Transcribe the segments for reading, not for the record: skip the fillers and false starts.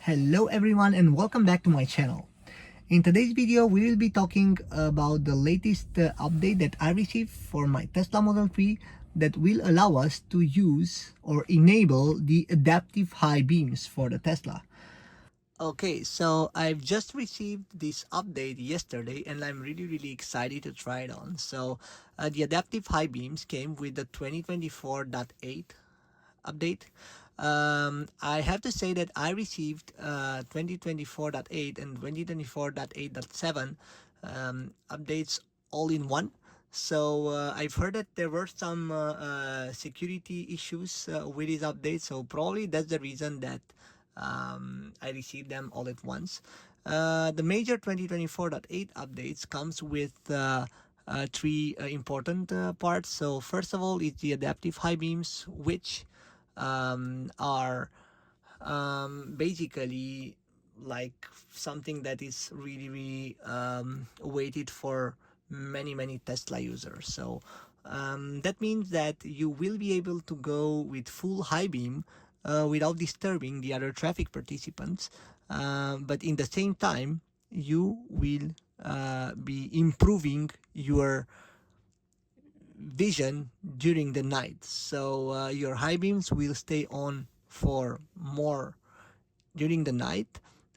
Hello everyone and welcome back to my channel. In today's video we will be talking about the latest update that I received for my Tesla Model 3 that will allow us to use or enable the adaptive high beams for the Tesla. Okay, so I've just received this update yesterday and I'm really excited to try it on. So the adaptive high beams came with the 2024.8 update. I have to say that I received 2024.8 and 2024.8.7 updates all in one. So I've heard that there were some security issues with these updates, so probably that's the reason that I received them all at once. The major 2024.8 updates comes with three important parts. So first of all is the adaptive high beams, which are basically like something that is really waited for many Tesla users. So that means that you will be able to go with full high beam without disturbing the other traffic participants, but in the same time you will be improving your vision during the night. So your high beams will stay on for more during the night,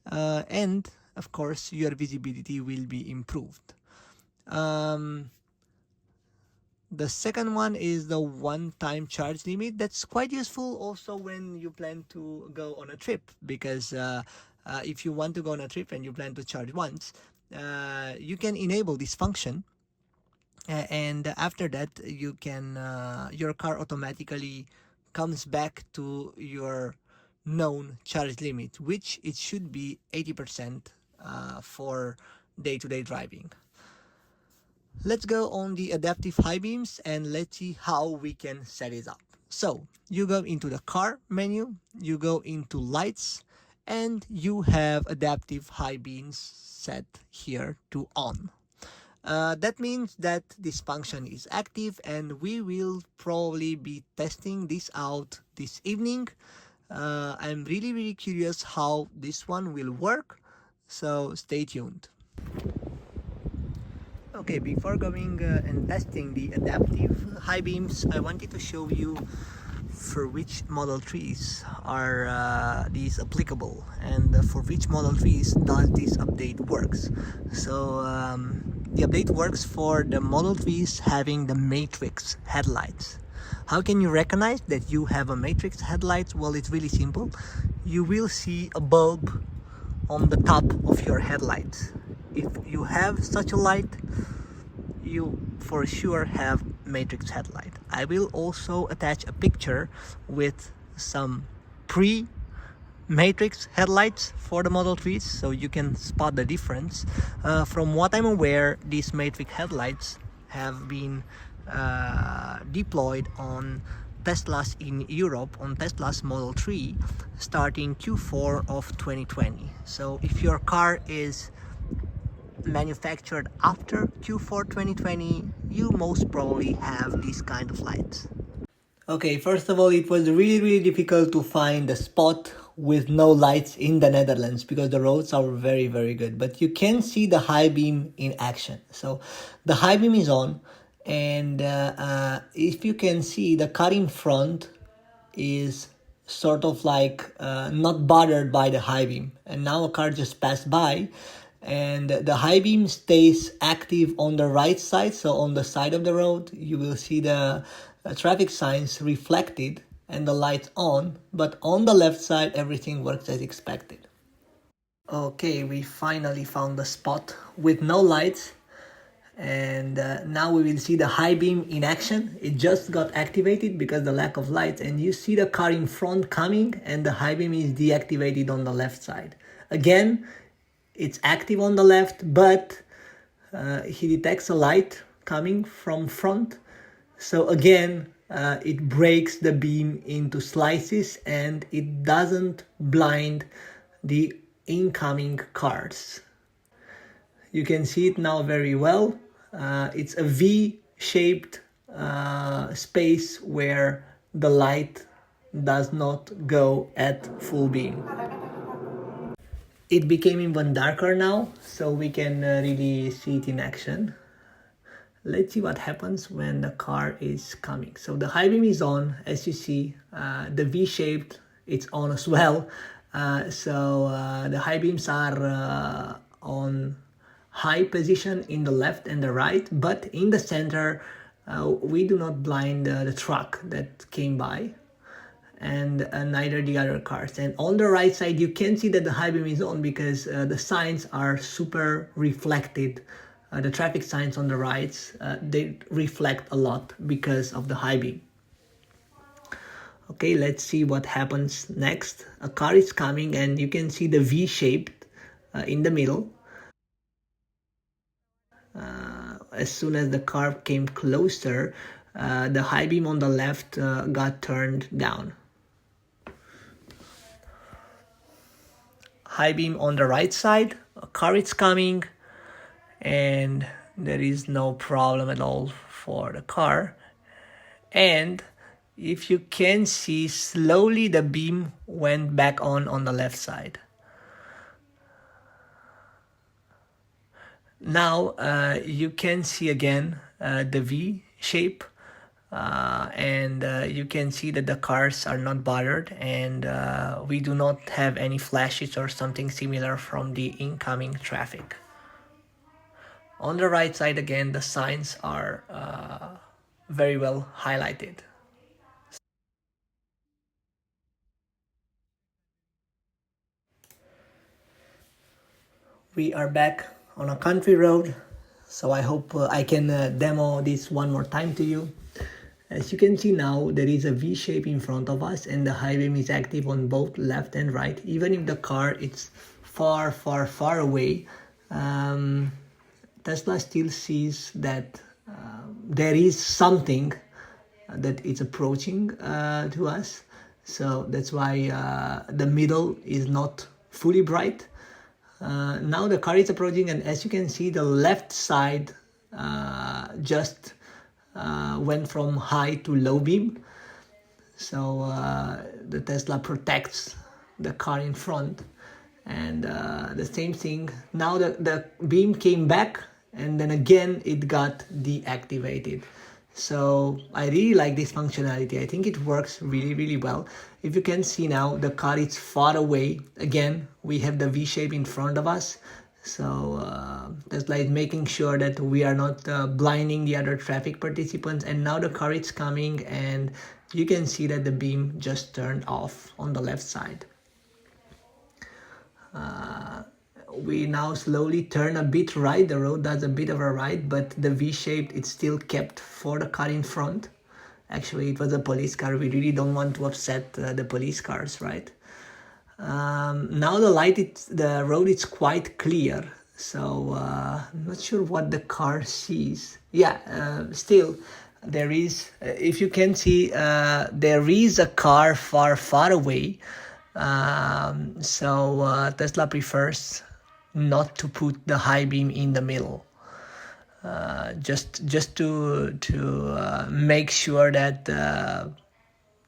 and of course your visibility will be improved. The second one is the one-time charge limit. That's quite useful also when you plan to go on a trip, because if you want to go on a trip and you plan to charge once, you can enable this function, and after that you can your car automatically comes back to your known charge limit, which it should be 80% for day-to-day driving. Let's go on the adaptive high beams and let's see how we can set it up. So you go into the car menu, you go into lights, and you have adaptive high beams set here to on. That means that this function is active and we will probably be testing this out this evening. I'm really curious how this one will work, so stay tuned. Okay, before going and testing the adaptive high beams, I wanted to show you for which Model 3s are these applicable, and for which Model 3s does this update works. So the update works for the Model 3s having the matrix headlights. How can you recognize that you have a matrix headlights? Well, it's really simple. You will see a bulb on the top of your headlights. If you have such a light, you for sure have matrix headlight. I will also attach a picture with some pre-matrix headlights for the Model 3s so you can spot the difference. From what I'm aware, these matrix headlights have been deployed on Teslas in Europe, on Tesla's Model 3 starting Q4 of 2020. So if your car is manufactured after Q4 2020, you most probably have these kind of lights. Okay, first of all, it was really difficult to find a spot with no lights in the Netherlands because the roads are very good, but you can see the high beam in action. So the high beam is on, and if you can see, the car in front is sort of like not bothered by the high beam, and now a car just passed by and the high beam stays active on the right side. So on the side of the road you will see the traffic signs reflected and the lights on, but on the left side everything works as expected. Okay, we finally found the spot with no lights, and now we will see the high beam in action. It just got activated because the lack of lights, and you see the car in front coming and the high beam is deactivated on the left side. Again, it's active on the left, but he detects a light coming from front. So again, it breaks the beam into slices and it doesn't blind the incoming cars. You can see it now very well. It's a V-shaped space where the light does not go at full beam. It became even darker now, so we can really see it in action. Let's see what happens when the car is coming. So the high beam is on, as you see. The V-shaped, it's on as well. The high beams are on high position in the left and the right, but in the center, we do not blind the truck that came by, and neither the other cars. And on the right side, you can see that the high beam is on because the signs are super reflected. The traffic signs on the rights, they reflect a lot because of the high beam. Okay, let's see what happens next. A car is coming and you can see the V-shaped in the middle. As soon as the car came closer, the high beam on the left got turned down. High beam on the right side, a car is coming, and there is no problem at all for the car. And if you can see, slowly the beam went back on the left side. Now you can see again the V shape, and you can see that the cars are not bothered, and we do not have any flashes or something similar from the incoming traffic. On the right side again, the signs are very well highlighted. We are back on a country road, so I hope I can demo this one more time to you. As you can see now, there is a V shape in front of us, and the high beam is active on both left and right. Even if the car is far, far, far away, Tesla still sees that there is something that is approaching to us. So that's why the middle is not fully bright. Now the car is approaching, and as you can see, the left side just went from high to low beam. So the Tesla protects the car in front. And the same thing, now the beam came back, and then again it got deactivated. So I really like this functionality. I think it works really, really well. If you can see now, the car is far away. Again, we have the V shape in front of us. So that's like making sure that we are not blinding the other traffic participants. And now the car is coming, and you can see that the beam just turned off on the left side. We now slowly turn a bit right. The road does a bit of a right, but the V-shaped, it's still kept for the car in front. Actually, it was a police car. We really don't want to upset the police cars, right? Now the road is quite clear, so I'm not sure what the car sees. Yeah, still there is, if you can see, there is a car far, far away. Tesla prefers not to put the high beam in the middle, just to make sure that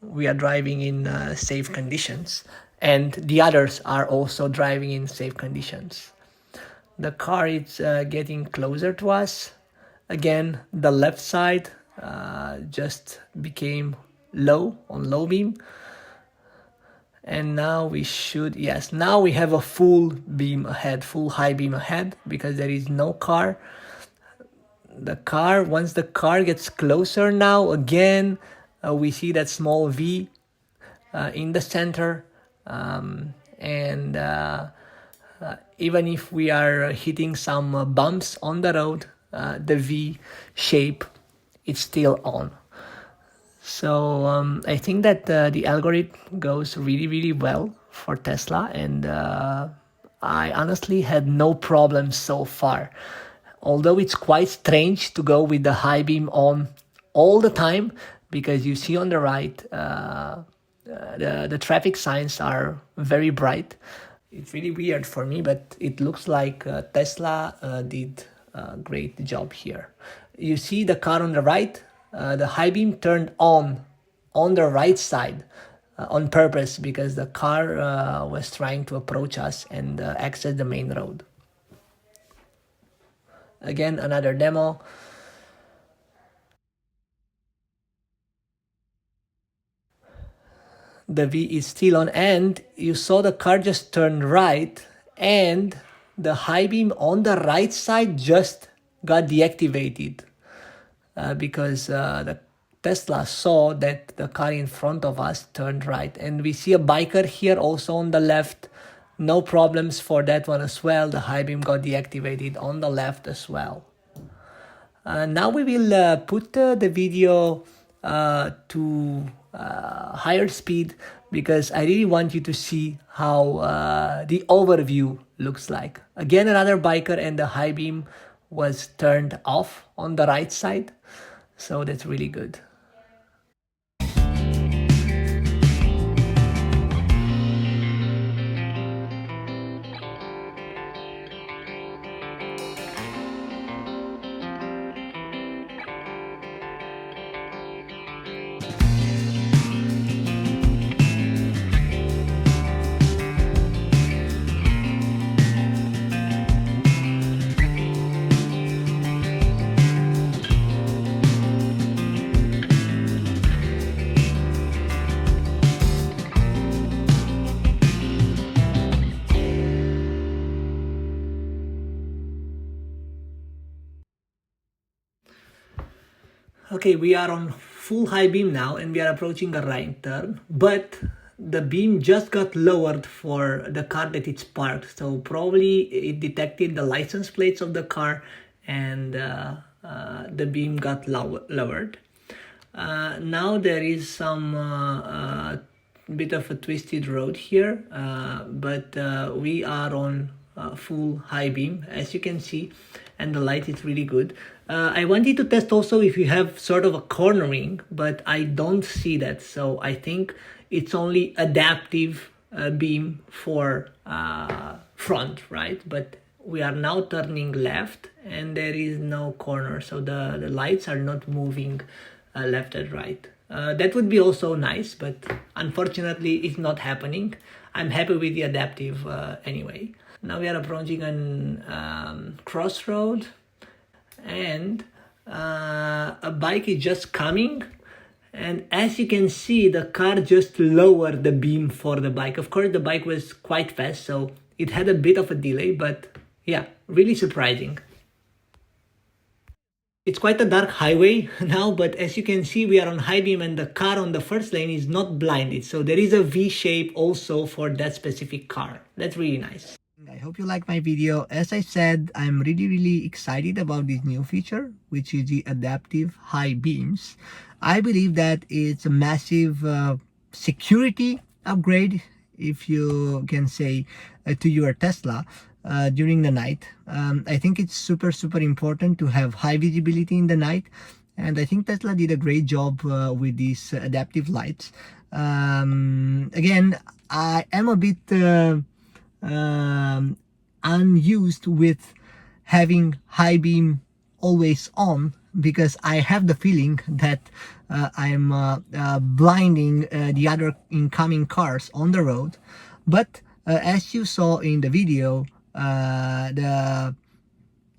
we are driving in safe conditions, and the others are also driving in safe conditions. The car is getting closer to us. Again, the left side just became low beam. And now we should, yes, now we have a full beam ahead, full high beam ahead, because there is no car. Once the car gets closer now, again, we see that small V in the center. Even if we are hitting some bumps on the road, the V shape is still on. So I think that the algorithm goes really, really well for Tesla, and I honestly had no problems so far. Although it's quite strange to go with the high beam on all the time, because you see on the right, the traffic signs are very bright. It's really weird for me, but it looks like Tesla did a great job here. You see the car on the right, the high beam turned on the right side. on purpose because the car was trying to approach us and access the main road. Again, another demo. The V is still on, and you saw the car just turn right, and the high beam on the right side just got deactivated because the Tesla saw that the car in front of us turned right. And we see a biker here also on the left. No problems for that one as well. The high beam got deactivated on the left as well. Now we will put the video to higher speed because I really want you to see how the overview looks like. Again, another biker, and the high beam was turned off on the right side. So that's really good. Okay, we are on full high beam now and we are approaching a right turn, but the beam just got lowered for the car that it's parked. So probably it detected the license plates of the car and the beam got lowered. Now there is some bit of a twisted road here, but we are on full high beam as you can see, and the light is really good. I wanted to test also if you have sort of a cornering, but I don't see that, so I think it's only adaptive beam for front, right? But we are now turning left and there is no corner, so the lights are not moving left and right. That would be also nice, but unfortunately it's not happening. I'm happy with the adaptive anyway. Now we are approaching an crossroad, and a bike is just coming, and as you can see the car just lowered the beam for the bike. Of course the bike was quite fast, so it had a bit of a delay, but yeah, really surprising. It's quite a dark highway now, but as you can see we are on high beam and the car on the first lane is not blinded, so there is a V shape also for that specific car. That's really nice. I hope you like my video. As I said, I'm really excited about this new feature, which is the adaptive high beams. I believe that it's a massive security upgrade, if you can say, to your Tesla during the night. I think it's super important to have high visibility in the night, and I think Tesla did a great job with these adaptive lights. Again, I am a bit unused with having high beam always on, because I have the feeling that I'm blinding the other incoming cars on the road. But as you saw in the video, the,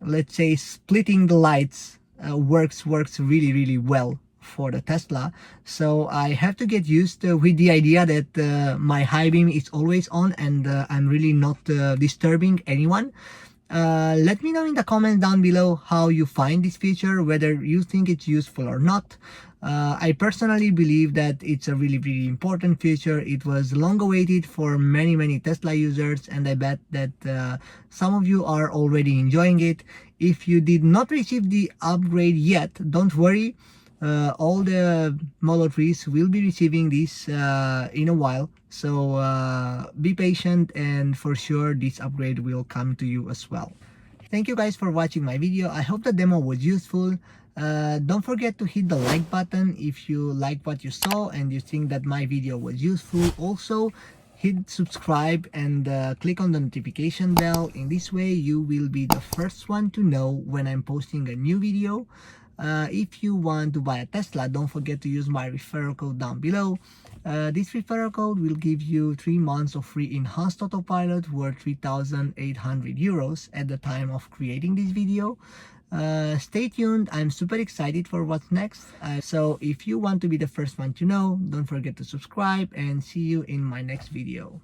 let's say, splitting the lights works really well for the Tesla. So I have to get used with the idea that my high beam is always on and I'm really not disturbing anyone. Let me know in the comments down below how you find this feature, whether you think it's useful or not. I personally believe that it's a really important feature. It was long awaited for many Tesla users, and I bet that some of you are already enjoying it. If you did not receive the upgrade yet, don't worry. All the Model 3s will be receiving this in a while, so be patient, and for sure this upgrade will come to you as well. Thank you guys for watching my video. I hope the demo was useful. Don't forget to hit the like button if you like what you saw and you think that my video was useful. Also hit subscribe and click on the notification bell. In this way you will be the first one to know when I'm posting a new video. If you want to buy a Tesla, don't forget to use my referral code down below. This referral code will give you 3 months of free enhanced autopilot worth 3,800 euros at the time of creating this video. Stay tuned, I'm super excited for what's next. So if you want to be the first one to know, don't forget to subscribe, and see you in my next video.